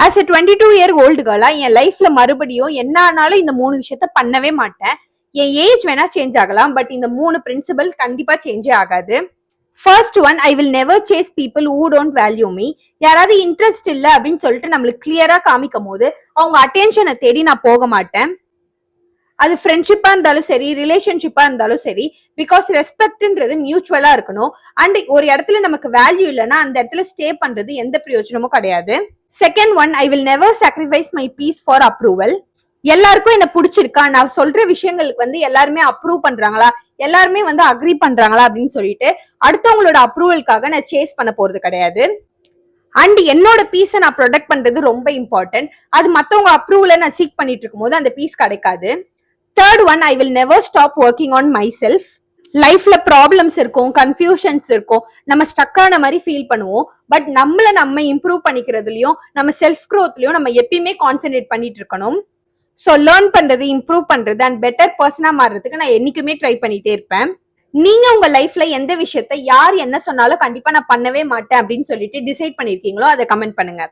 As a 22-year-old கேர்ளா என் லைஃப்ல மறுபடியும் என்ன ஆனாலும் இந்த 3 விஷயத்த பண்ணவே மாட்டேன். என் ஏஜ் வேணா சேஞ்ச் ஆகலாம், பட் இந்த 3 பிரின்சிபல் கண்டிப்பா சேஞ்சே ஆகாது. First one, I will never chase people who don't value me. யாராவது இன்ட்ரெஸ்ட் இல்ல அப்படின்னு சொல்லிட்டு நம்மளுக்கு கிளியரா காமிக்கும் போது அவங்க அட்டென்ஷனை தேடி நான் போக மாட்டேன். அது ஃப்ரெண்ட்ஷிப்பா இருந்தாலும் சரி, ரிலேஷன்ஷிப்பா இருந்தாலும் சரி, பிகாஸ் ரெஸ்பெக்ட்ன்றது மியூச்சுவலா இருக்கணும். அண்ட் ஒரு இடத்துல நமக்கு வேல்யூ இல்லைன்னா அந்த இடத்துல ஸ்டே பண்றது எந்த பிரயோஜனமும் கிடையாது. Second one, I will never sacrifice my peace for approval. எல்லாருக்கும் என்ன பிடிச்சிருக்கா, நான் சொல்ற விஷயங்களுக்கு எல்லாருமே அப்ரூவ் பண்றாங்களா, எல்லாருமே அக்ரி பண்றாங்களா அப்படின்னு சொல்லிட்டு அடுத்தவங்களோட அப்ரூவலுக்காக நான் சேஸ் பண்ண போறது கிடையாது. அண்ட் என்னோட பீஸை நான் ப்ரொடெக்ட் பண்றது ரொம்ப இம்பார்ட்டன்ட். அது மத்தவங்க அப்ரூவலை நான் சீக் பண்ணிட்டு இருக்கும் போது அந்த பீஸ் கிடைக்காது. Third one, I will never stop working on my self. லைஃப்ல ப்ராப்ளம்ஸ் இருக்கும், கன்ஃபியூஷன்ஸ் இருக்கும், நம்ம ஸ்டக் ஆன மாதிரி ஃபீல் பண்ணுவோம். பட் நம்ம இம்ப்ரூவ் பண்ணிக்கிறதுலயும் நம்ம செல்ஃப் க்ரோத்லயும் நம்ம எப்பயுமே கான்சென்ட்ரேட் பண்ணிட்டு இருக்கணும். ஸோ லேர்ன் பண்றது, இம்ப்ரூவ் பண்றது அண்ட் பெட்டர் பர்சனா மாறுறதுக்கு நான் என்னைக்குமே ட்ரை பண்ணிட்டே இருப்பேன். நீங்க உங்க லைஃப்ல எந்த விஷயத்த யார் என்ன சொன்னாலும் கண்டிப்பா நான் பண்ணவே மாட்டேன் அப்படின்னு சொல்லிட்டு டிசைட் பண்ணிருக்கீங்களோ அதை கமெண்ட் பண்ணுங்க.